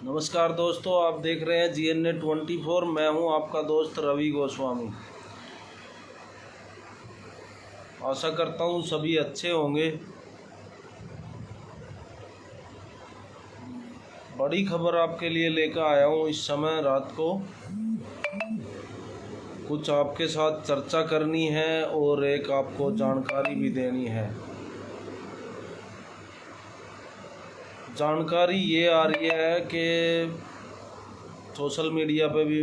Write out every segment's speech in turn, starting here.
नमस्कार दोस्तों, आप देख रहे हैं GNA 24। मैं हूं आपका दोस्त रवि गोस्वामी। आशा करता हूं सभी अच्छे होंगे। बड़ी खबर आपके लिए लेकर आया हूं। इस समय रात को कुछ आपके साथ चर्चा करनी है और एक आपको जानकारी भी देनी है। जानकारी ये आ रही है कि सोशल मीडिया पे भी,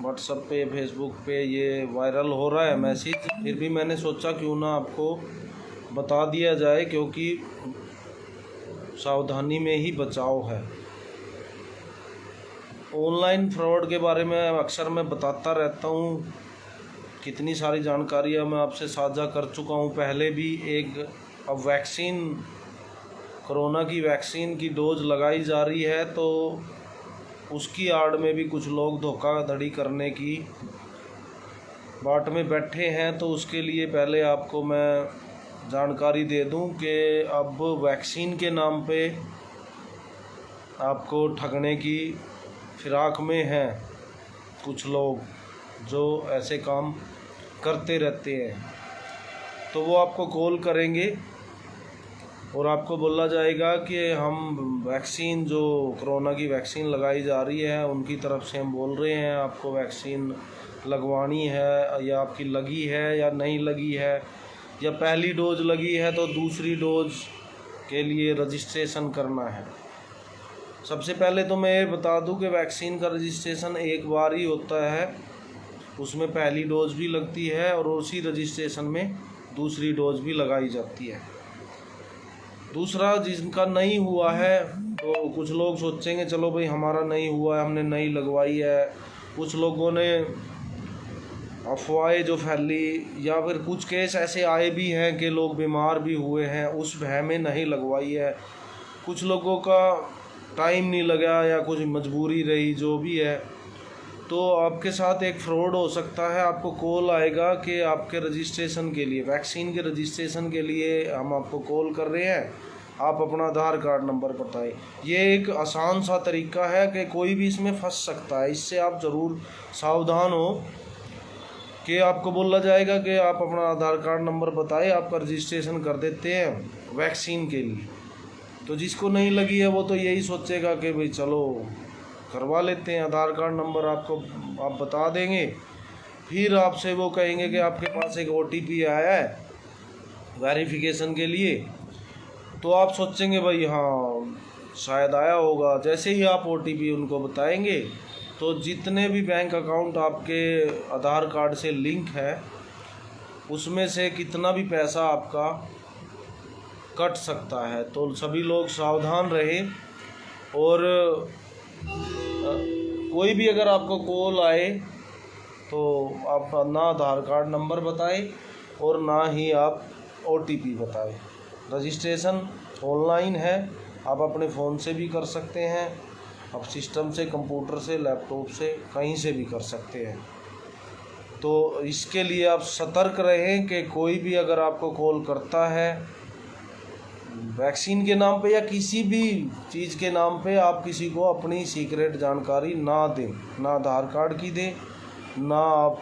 व्हाट्सएप पे, फेसबुक पे ये वायरल हो रहा है मैसेज। फिर भी मैंने सोचा क्यों ना आपको बता दिया जाए, क्योंकि सावधानी में ही बचाव है। ऑनलाइन फ्रॉड के बारे में अक्सर मैं बताता रहता हूँ। कितनी सारी जानकारियाँ मैं आपसे साझा कर चुका हूँ पहले भी। अब वैक्सीन, कोरोना की वैक्सीन की डोज लगाई जा रही है, तो उसकी आड़ में भी कुछ लोग धोखाधड़ी करने की बाट में बैठे हैं। तो उसके लिए पहले आपको मैं जानकारी दे दूं कि अब वैक्सीन के नाम पे आपको ठगने की फिराक में हैं कुछ लोग, जो ऐसे काम करते रहते हैं। तो वो आपको कॉल करेंगे और आपको बोला जाएगा कि हम वैक्सीन, जो कोरोना की वैक्सीन लगाई जा रही है, उनकी तरफ से हम बोल रहे हैं आपको वैक्सीन लगवानी है, या आपकी लगी है या नहीं लगी है, या पहली डोज लगी है तो दूसरी डोज के लिए रजिस्ट्रेशन करना है। सबसे पहले तो मैं ये बता दूं कि वैक्सीन का रजिस्ट्रेशन एक बार ही होता है। उसमें पहली डोज भी लगती है और उसी रजिस्ट्रेशन में दूसरी डोज भी लगाई जाती है। दूसरा, जिनका नहीं हुआ है, तो कुछ लोग सोचेंगे चलो भाई हमारा नहीं हुआ है, हमने नहीं लगवाई है। कुछ लोगों ने अफवाहें जो फैली, या फिर कुछ केस ऐसे आए भी हैं कि लोग बीमार भी हुए हैं, उस भय में नहीं लगवाई है। कुछ लोगों का टाइम नहीं लगा या कुछ मजबूरी रही, जो भी है। तो आपके साथ एक फ्रॉड हो सकता है। आपको कॉल आएगा कि आपके रजिस्ट्रेशन के लिए, वैक्सीन के रजिस्ट्रेशन के लिए हम आपको कॉल कर रहे हैं, आप अपना आधार कार्ड नंबर बताएं। ये एक आसान सा तरीका है कि कोई भी इसमें फंस सकता है। इससे आप ज़रूर सावधान हो कि आपको बोला जाएगा कि आप अपना आधार कार्ड नंबर बताएं, आपका रजिस्ट्रेशन कर देते हैं वैक्सीन के लिए। तो जिसको नहीं लगी है वो तो यही सोचेगा कि भाई चलो करवा लेते हैं। आधार कार्ड नंबर आपको आप बता देंगे, फिर आपसे वो कहेंगे कि आपके पास एक OTP आया है वेरिफिकेशन के लिए। तो आप सोचेंगे भाई हाँ शायद आया होगा। जैसे ही आप OTP उनको बताएंगे, तो जितने भी बैंक अकाउंट आपके आधार कार्ड से लिंक है, उसमें से कितना भी पैसा आपका कट सकता है। तो सभी लोग सावधान रहें। और कोई भी अगर आपको कॉल आए तो आप ना आधार कार्ड नंबर बताएं और ना ही आप OTP बताएं। रजिस्ट्रेशन ऑनलाइन है, आप अपने फ़ोन से भी कर सकते हैं, आप सिस्टम से, कंप्यूटर से, लैपटॉप से, कहीं से भी कर सकते हैं। तो इसके लिए आप सतर्क रहें कि कोई भी अगर आपको कॉल करता है वैक्सीन के नाम पे या किसी भी चीज़ के नाम पे, आप किसी को अपनी सीक्रेट जानकारी ना दें, ना आधार कार्ड की दें, ना आप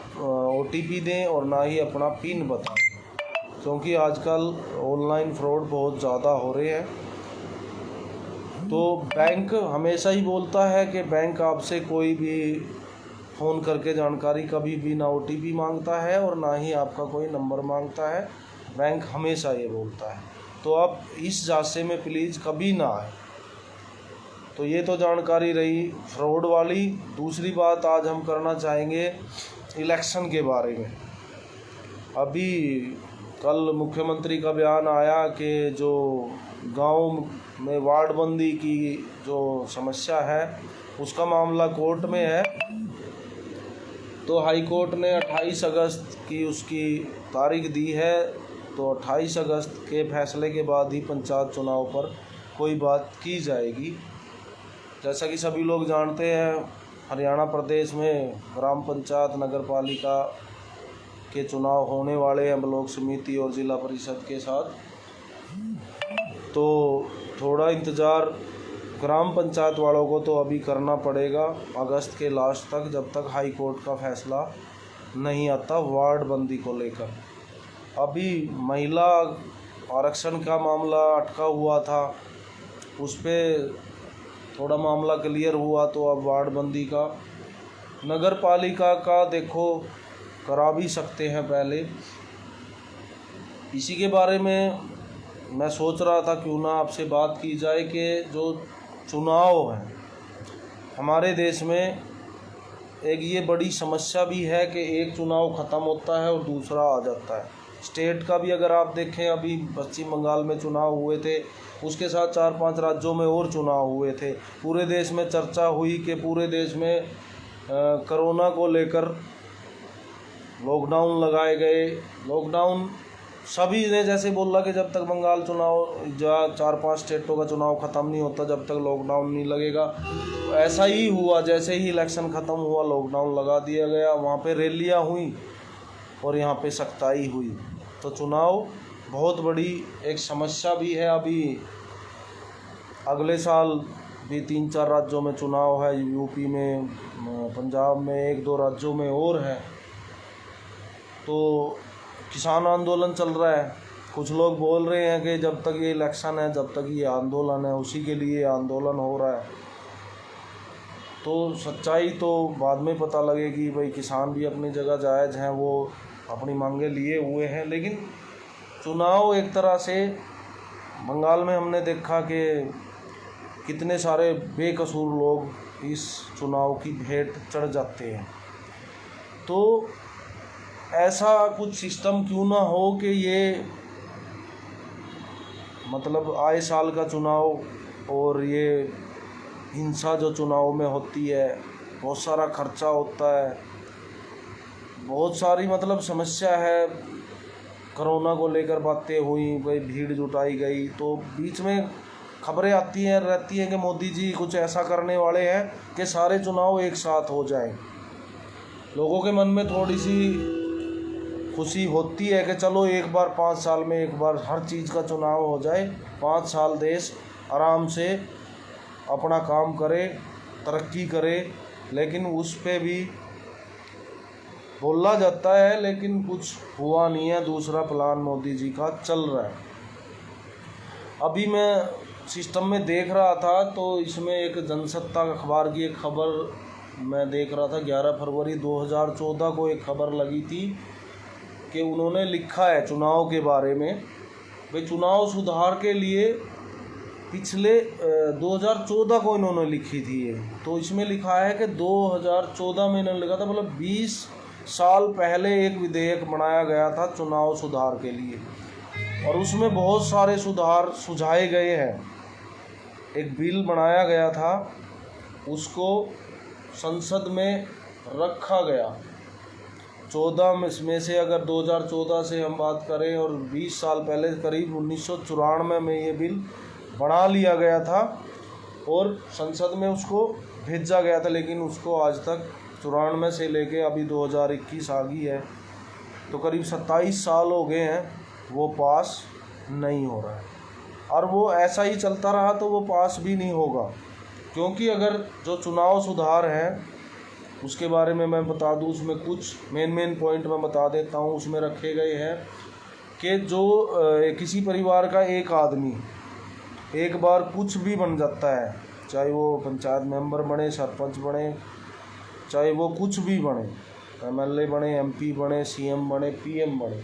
OTP दें, और ना ही अपना पिन बताएं, क्योंकि आजकल ऑनलाइन फ्रॉड बहुत ज़्यादा हो रहे हैं। तो बैंक हमेशा ही बोलता है कि बैंक आपसे कोई भी फ़ोन करके जानकारी कभी भी ना OTP मांगता है और ना ही आपका कोई नंबर मांगता है। बैंक हमेशा ये बोलता है। तो आप इस जासे में प्लीज़ कभी ना आए। तो ये तो जानकारी रही फ्रॉड वाली। दूसरी बात आज हम करना चाहेंगे इलेक्शन के बारे में। अभी कल मुख्यमंत्री का बयान आया कि जो गांव में वार्डबंदी की जो समस्या है, उसका मामला कोर्ट में है। तो हाई कोर्ट ने 28 अगस्त की उसकी तारीख दी है। तो 28 अगस्त के फैसले के बाद ही पंचायत चुनाव पर कोई बात की जाएगी। जैसा कि सभी लोग जानते हैं, हरियाणा प्रदेश में ग्राम पंचायत, नगर पालिका के चुनाव होने वाले हैं, ब्लॉक समिति और ज़िला परिषद के साथ। तो थोड़ा इंतज़ार ग्राम पंचायत वालों को तो अभी करना पड़ेगा अगस्त के लास्ट तक, जब तक हाई कोर्ट का फैसला नहीं आता वार्ड बंदी को लेकर। अभी महिला आरक्षण का मामला अटका हुआ था, उस पर थोड़ा मामला क्लियर हुआ, तो अब वार्ड बंदी का नगर पालिका का देखो करा भी सकते हैं पहले। इसी के बारे में मैं सोच रहा था क्यों ना आपसे बात की जाए कि जो चुनाव है हमारे देश में, एक ये बड़ी समस्या भी है कि एक चुनाव ख़त्म होता है और दूसरा आ जाता है। स्टेट का भी अगर आप देखें, अभी पश्चिम बंगाल में चुनाव हुए थे, उसके साथ 4-5 राज्यों में और चुनाव हुए थे। पूरे देश में चर्चा हुई कि पूरे देश में कोरोना को लेकर लॉकडाउन लगाए गए। लॉकडाउन सभी ने जैसे बोला कि जब तक बंगाल चुनाव 4-5 स्टेटों का चुनाव ख़त्म नहीं होता जब तक लॉकडाउन नहीं लगेगा। तो ऐसा ही हुआ, जैसे ही इलेक्शन ख़त्म हुआ लॉकडाउन लगा दिया गया। वहाँ पे रैलियाँ हुई और यहाँ पे सख्ताई हुई। तो चुनाव बहुत बड़ी एक समस्या भी है। अभी अगले साल भी 3-4 राज्यों में चुनाव है, यूपी में, पंजाब में, 1-2 राज्यों में और है। तो किसान आंदोलन चल रहा है। कुछ लोग बोल रहे हैं कि जब तक ये इलेक्शन है, जब तक ये आंदोलन है, उसी के लिए आंदोलन हो रहा है। तो सच्चाई तो बाद में पता लगेगी। भाई किसान भी अपनी जगह जायज़ हैं, वो अपनी मांगें लिए हुए हैं। लेकिन चुनाव एक तरह से बंगाल में हमने देखा कि कितने सारे बेकसूर लोग इस चुनाव की भेंट चढ़ जाते हैं। तो ऐसा कुछ सिस्टम क्यों ना हो कि ये मतलब आए साल का चुनाव और ये हिंसा जो चुनाव में होती है, बहुत सारा खर्चा होता है, बहुत सारी मतलब समस्या है। कोरोना को लेकर बातें हुई, भाई भीड़ जुटाई गई, तो बीच में खबरें आती हैं रहती हैं कि मोदी जी कुछ ऐसा करने वाले हैं कि सारे चुनाव एक साथ हो जाएं। लोगों के मन में थोड़ी सी खुशी होती है कि चलो एक बार 5 साल में एक बार हर चीज़ का चुनाव हो जाए, 5 साल देश आराम से अपना काम करे, तरक्की करे। लेकिन उस पे भी बोला जाता है, लेकिन कुछ हुआ नहीं है। दूसरा प्लान मोदी जी का चल रहा है। अभी मैं सिस्टम में देख रहा था, तो इसमें एक जनसत्ता अखबार की एक खबर मैं देख रहा था। 11 फरवरी 2014 को एक खबर लगी थी कि उन्होंने लिखा है चुनाव के बारे में, भाई चुनाव सुधार के लिए पिछले 2014 को इन्होंने लिखी थी ये। तो इसमें लिखा है कि 2014 में इन्होंने लिखा था, मतलब 20 साल पहले एक विधेयक बनाया गया था चुनाव सुधार के लिए, और उसमें बहुत सारे सुधार सुझाए गए हैं। एक बिल बनाया गया था, उसको संसद में रखा गया। 14 में से अगर 2014 से हम बात करें और 20 साल पहले करीब 1994 में ये बिल बना लिया गया था और संसद में उसको भेजा गया था। लेकिन उसको आज तक 94 से लेके अभी 2021 आ गई है, तो करीब 27 साल हो गए हैं, वो पास नहीं हो रहा है। और वो ऐसा ही चलता रहा तो वो पास भी नहीं होगा। क्योंकि अगर जो चुनाव सुधार है उसके बारे में मैं बता दूं, उसमें कुछ मेन पॉइंट मैं बता देता हूं। उसमें रखे गए हैं कि जो किसी परिवार का एक आदमी एक बार कुछ भी बन जाता है, चाहे वो पंचायत मेंबर बने, सरपंच बने, चाहे वो कुछ भी बने, MLA बने, MP बने, CM बने, PM बने,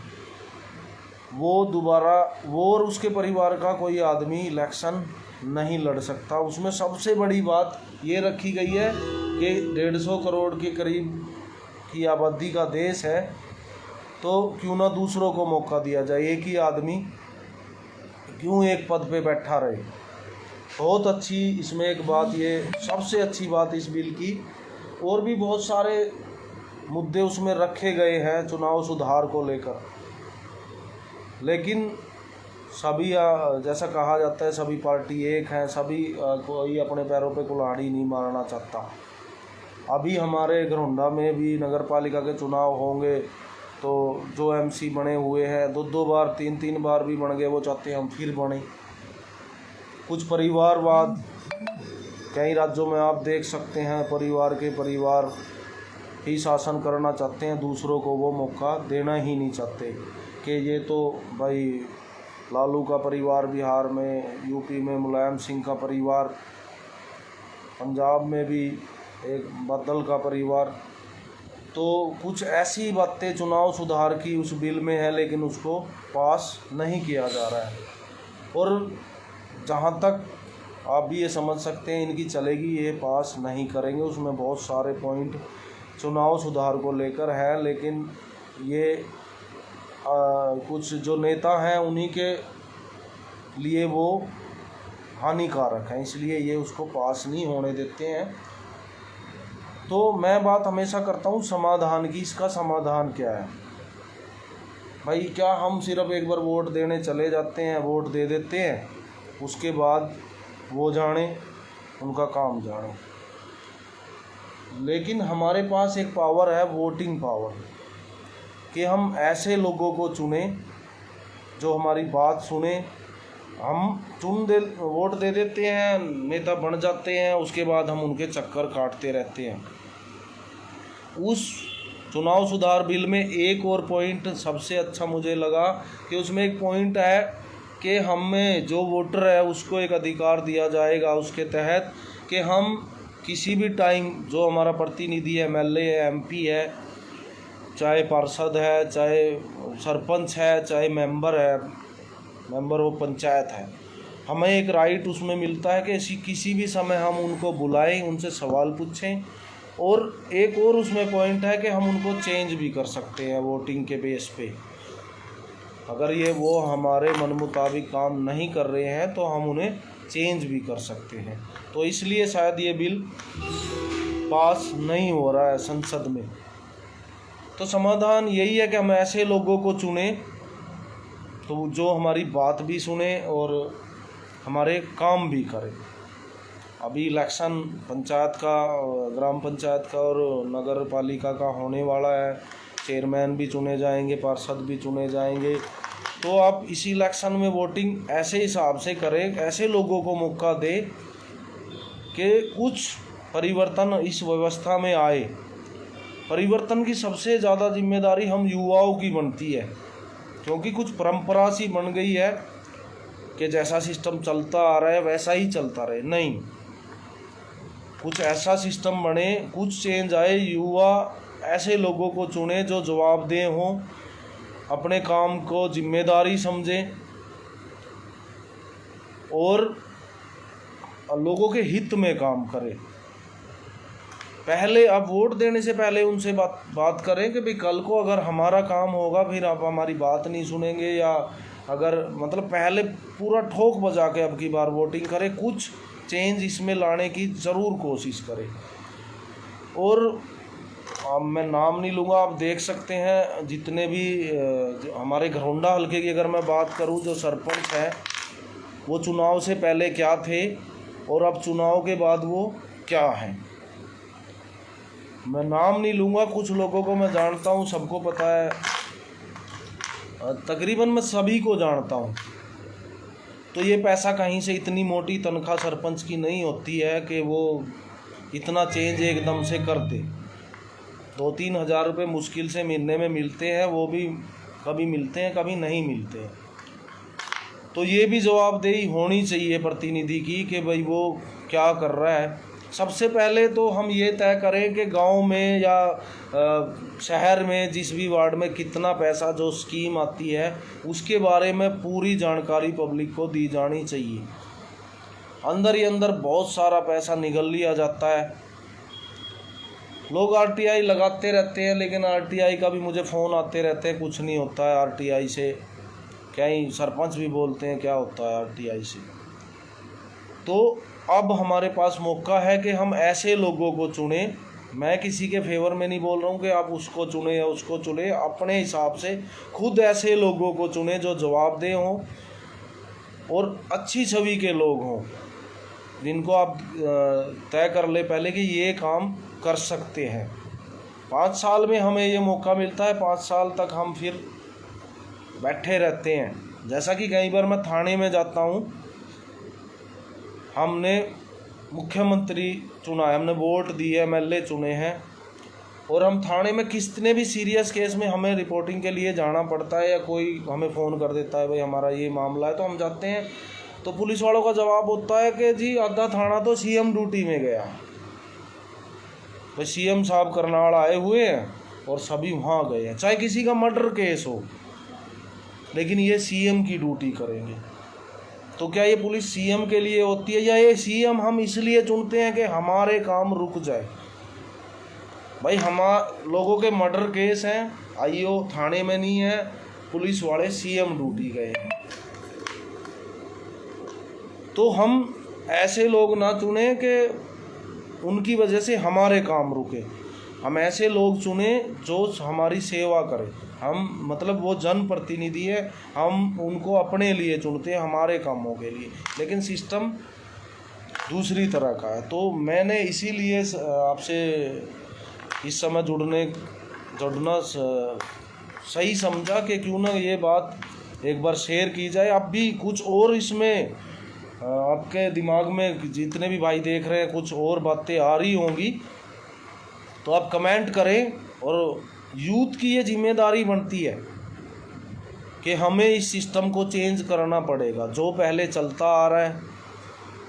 वो दोबारा वो और उसके परिवार का कोई आदमी इलेक्शन नहीं लड़ सकता। उसमें सबसे बड़ी बात ये रखी गई है कि 150 करोड़ के करीब की आबादी का देश है, तो क्यों ना दूसरों को मौका दिया जाए। एक ही आदमी क्यों एक पद पे बैठा रहे। बहुत अच्छी इसमें एक बात, ये सबसे अच्छी बात इस बिल की। और भी बहुत सारे मुद्दे उसमें रखे गए हैं चुनाव सुधार को लेकर, लेकिन सभी जैसा कहा जाता है सभी पार्टी एक हैं, सभी कोई अपने पैरों पे कुल्हाड़ी नहीं मारना चाहता। अभी हमारे घरौंडा में भी नगर पालिका के चुनाव होंगे, तो जो MC बने हुए हैं 2-2 बार 3-3 बार भी बन गए, वो चाहते हैं हम फिर बने। कुछ परिवारवाद कई राज्यों में आप देख सकते हैं परिवार ही शासन करना चाहते हैं, दूसरों को वो मौका देना ही नहीं चाहते कि ये तो भाई लालू का परिवार बिहार में, यूपी में मुलायम सिंह का परिवार, पंजाब में भी एक बादल का परिवार। तो कुछ ऐसी बातें चुनाव सुधार की उस बिल में है, लेकिन उसको पास नहीं किया जा रहा है। और जहाँ तक आप भी ये समझ सकते हैं इनकी चलेगी, ये पास नहीं करेंगे। उसमें बहुत सारे पॉइंट चुनाव सुधार को लेकर है, लेकिन ये कुछ जो नेता हैं उन्हीं के लिए वो हानिकारक है, इसलिए ये उसको पास नहीं होने देते हैं। तो मैं बात हमेशा करता हूँ समाधान की। इसका समाधान क्या है भाई? क्या हम सिर्फ एक बार वोट देने चले जाते हैं, वोट दे देते हैं, उसके बाद वो जाने, उनका काम जाने? लेकिन हमारे पास एक पावर है, वोटिंग पावर, कि हम ऐसे लोगों को चुने जो हमारी बात सुने। हम वोट दे देते हैं, नेता बन जाते हैं, उसके बाद हम उनके चक्कर काटते रहते हैं। उस चुनाव सुधार बिल में एक और पॉइंट सबसे अच्छा मुझे लगा कि उसमें एक पॉइंट है कि हमें जो वोटर है उसको एक अधिकार दिया जाएगा उसके तहत कि हम किसी भी टाइम जो हमारा प्रतिनिधि है, MLA है, MP है, चाहे पार्षद है, चाहे सरपंच है, चाहे मेंबर वो पंचायत है, हमें एक राइट उसमें मिलता है कि किसी भी समय हम उनको बुलाएं, उनसे सवाल पूछें। और एक और उसमें पॉइंट है कि हम उनको चेंज भी कर सकते हैं वोटिंग के बेस पे। अगर ये वो हमारे मन मुताबिक काम नहीं कर रहे हैं तो हम उन्हें चेंज भी कर सकते हैं। तो इसलिए शायद ये बिल पास नहीं हो रहा है संसद में। तो समाधान यही है कि हम ऐसे लोगों को चुने तो जो हमारी बात भी सुने और हमारे काम भी करें। अभी इलेक्शन पंचायत का, ग्राम पंचायत का और नगर पालिका का होने वाला है, चेयरमैन भी चुने जाएंगे, पार्षद भी चुने जाएंगे। तो आप इसी इलेक्शन में वोटिंग ऐसे हिसाब से करें, ऐसे लोगों को मौका दे कि कुछ परिवर्तन इस व्यवस्था में आए। परिवर्तन की सबसे ज़्यादा जिम्मेदारी हम युवाओं की बनती है, क्योंकि कुछ परंपरा सी बन गई है कि जैसा सिस्टम चलता आ रहा है वैसा ही चलता रहे। नहीं, कुछ ऐसा सिस्टम बने, कुछ चेंज आए, युवा ऐसे लोगों को चुने जो जवाबदेह हों, अपने काम को जिम्मेदारी समझें और लोगों के हित में काम करें। पहले आप वोट देने से पहले उनसे बात करें कि भाई कल को अगर हमारा काम होगा फिर आप हमारी बात नहीं सुनेंगे, या अगर मतलब पहले पूरा ठोक बजा के अब की बार वोटिंग करें। कुछ चेंज इसमें लाने की ज़रूर कोशिश करें। और अब मैं नाम नहीं लूँगा, आप देख सकते हैं जितने भी हमारे घरौंडा हल्के की अगर मैं बात करूँ, जो सरपंच है वो चुनाव से पहले क्या थे और अब चुनाव के बाद वो क्या हैं। मैं नाम नहीं लूँगा, कुछ लोगों को मैं जानता हूँ, सबको पता है, तकरीबन मैं सभी को जानता हूँ। तो ये पैसा कहीं से, इतनी मोटी तनख्वाह सरपंच की नहीं होती है कि वो इतना चेंज एकदम से कर दे। 2-3 हज़ार रुपये मुश्किल से महीने में मिलते हैं, वो भी कभी मिलते हैं कभी नहीं मिलते हैं। तो ये भी जवाबदेही होनी चाहिए प्रतिनिधि की कि भाई वो क्या कर रहा है। सबसे पहले तो हम ये तय करें कि गांव में या शहर में जिस भी वार्ड में कितना पैसा जो स्कीम आती है उसके बारे में पूरी जानकारी पब्लिक को दी जानी चाहिए। अंदर ही अंदर बहुत सारा पैसा निगल लिया जाता है। लोग RTI लगाते रहते हैं, लेकिन RTI का भी मुझे फ़ोन आते रहते हैं, कुछ नहीं होता है RTI से। कहीं सरपंच भी बोलते हैं क्या होता है RTI से। तो अब हमारे पास मौका है कि हम ऐसे लोगों को चुने। मैं किसी के फेवर में नहीं बोल रहा हूँ कि आप उसको चुने या उसको चुने, अपने हिसाब से खुद ऐसे लोगों को चुने जो जवाबदेह हों और अच्छी छवि के लोग हों, जिनको आप तय कर ले पहले कि ये काम कर सकते हैं। 5 साल में हमें ये मौका मिलता है, 5 साल तक हम फिर बैठे रहते हैं। जैसा कि कई बार मैं थाने में जाता हूँ, हमने मुख्यमंत्री चुना है, हमने वोट दिए, MLA चुने हैं, और हम थाने में कितने भी सीरियस केस में हमें रिपोर्टिंग के लिए जाना पड़ता है या कोई हमें फ़ोन कर देता है भाई हमारा ये मामला है, तो हम जाते हैं, तो पुलिस वालों का जवाब होता है कि जी आधा थाना तो CM ड्यूटी में गया है, भाई CM साहब करनाल आए हुए हैं और सभी वहाँ गए हैं, चाहे किसी का मर्डर केस हो, लेकिन ये CM की ड्यूटी करेंगे। तो क्या ये पुलिस CM के लिए होती है, या ये CM हम इसलिए चुनते हैं कि हमारे काम रुक जाए? भाई लोगों के मर्डर केस हैं, IO थाने में नहीं है, पुलिस वाले CM ड्यूटी गए हैं। तो हम ऐसे लोग ना चुने कि उनकी वजह से हमारे काम रुके, हम ऐसे लोग चुने जो हमारी सेवा करें। हम मतलब वो जनप्रतिनिधि है, हम उनको अपने लिए चुनते हैं, हमारे कामों के लिए, लेकिन सिस्टम दूसरी तरह का है। तो मैंने इसीलिए आपसे इस समय जुड़ना सही समझा कि क्यों ना ये बात एक बार शेयर की जाए। अब भी कुछ और इसमें आपके दिमाग में जितने भी भाई देख रहे हैं कुछ और बातें आ रही होंगी तो आप कमेंट करें। और यूथ की ये जिम्मेदारी बनती है कि हमें इस सिस्टम को चेंज करना पड़ेगा। जो पहले चलता आ रहा है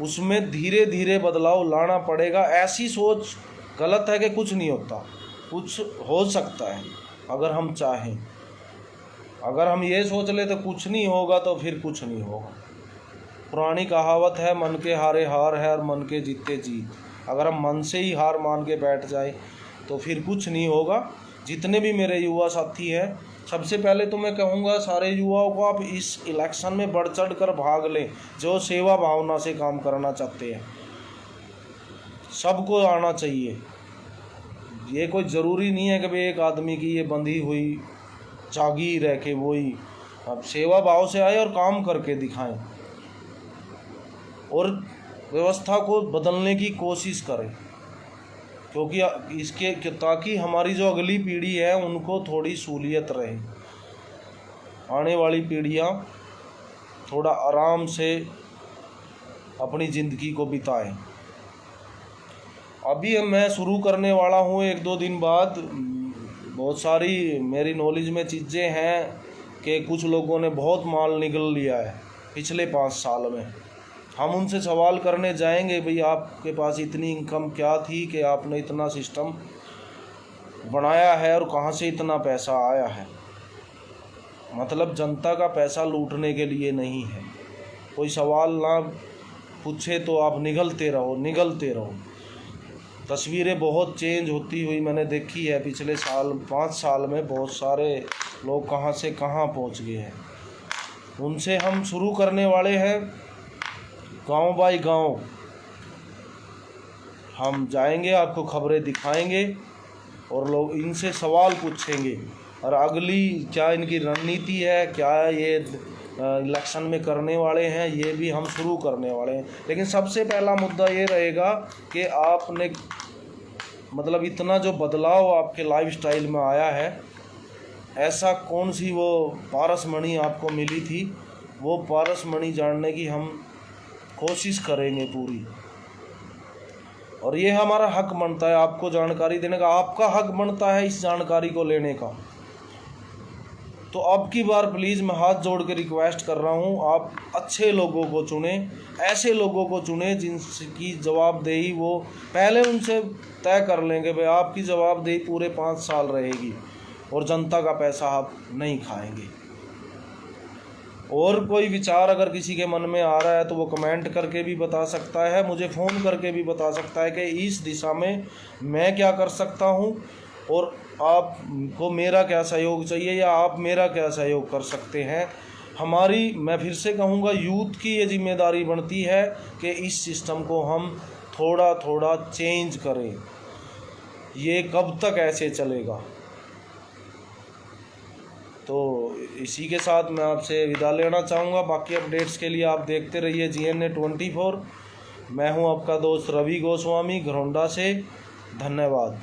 उसमें धीरे धीरे बदलाव लाना पड़ेगा। ऐसी सोच गलत है कि कुछ नहीं होता, कुछ हो सकता है अगर हम चाहें। अगर हम ये सोच ले तो कुछ नहीं होगा तो फिर कुछ नहीं होगा। पुरानी कहावत है, मन के हारे हार है और मन के जीते जीत। अगर हम मन से ही हार मान के बैठ जाए तो फिर कुछ नहीं होगा। जितने भी मेरे युवा साथी हैं, सबसे पहले तो मैं कहूँगा सारे युवाओं को आप इस इलेक्शन में बढ़ चढ़ कर भाग लें। जो सेवा भावना से काम करना चाहते हैं सबको आना चाहिए। ये कोई ज़रूरी नहीं है कि भाई एक आदमी की ये बंधी हुई जागीर है कि वही। अब सेवा भाव से आए और काम करके दिखाएं और व्यवस्था को बदलने की कोशिश करें, क्योंकि इसके ताकि हमारी जो अगली पीढ़ी है उनको थोड़ी सहूलियत रहे, आने वाली पीढ़ियां थोड़ा आराम से अपनी ज़िंदगी को बिताएं। अभी मैं शुरू करने वाला हूँ 1-2 दिन बाद। बहुत सारी मेरी नॉलेज में चीज़ें हैं कि कुछ लोगों ने बहुत माल निगल लिया है पिछले 5 साल में। हम उनसे सवाल करने जाएंगे, भाई आपके पास इतनी इनकम क्या थी कि आपने इतना सिस्टम बनाया है और कहाँ से इतना पैसा आया है। मतलब जनता का पैसा लूटने के लिए नहीं है। कोई सवाल ना पूछे तो आप निगलते रहो। तस्वीरें बहुत चेंज होती हुई मैंने देखी है पिछले 5 साल में। बहुत सारे लोग कहाँ से कहाँ पहुँच गए हैं। उनसे हम शुरू करने वाले हैं गांव बाय गांव। हम जाएंगे, आपको खबरें दिखाएंगे और लोग इनसे सवाल पूछेंगे और अगली क्या इनकी रणनीति है, क्या ये इलेक्शन में करने वाले हैं, ये भी हम शुरू करने वाले हैं। लेकिन सबसे पहला मुद्दा ये रहेगा कि आपने मतलब इतना जो बदलाव आपके लाइफस्टाइल में आया है, ऐसा कौन सी वो पारसमणि आपको मिली थी, वो पारसमणि जानने की हम कोशिश करेंगे पूरी। और ये हमारा हक बनता है आपको जानकारी देने का, आपका हक बनता है इस जानकारी को लेने का। तो अब की बार प्लीज़ मैं हाथ जोड़ के रिक्वेस्ट कर रहा हूँ, आप अच्छे लोगों को चुनें, ऐसे लोगों को चुनें जिनकी जवाबदेही वो पहले उनसे तय कर लेंगे भाई आपकी जवाबदेही पूरे 5 साल रहेगी और जनता का पैसा आप नहीं खाएंगे। और कोई विचार अगर किसी के मन में आ रहा है तो वो कमेंट करके भी बता सकता है, मुझे फ़ोन करके भी बता सकता है कि इस दिशा में मैं क्या कर सकता हूँ और आपको मेरा क्या सहयोग चाहिए या आप मेरा क्या सहयोग कर सकते हैं। मैं फिर से कहूँगा, यूथ की ये जिम्मेदारी बनती है कि इस सिस्टम को हम थोड़ा थोड़ा चेंज करें। ये कब तक ऐसे चलेगा? तो इसी के साथ मैं आपसे विदा लेना चाहूँगा। बाकी अपडेट्स के लिए आप देखते रहिए GNA 24। मैं हूँ आपका दोस्त रवि गोस्वामी घरौंडा से। धन्यवाद।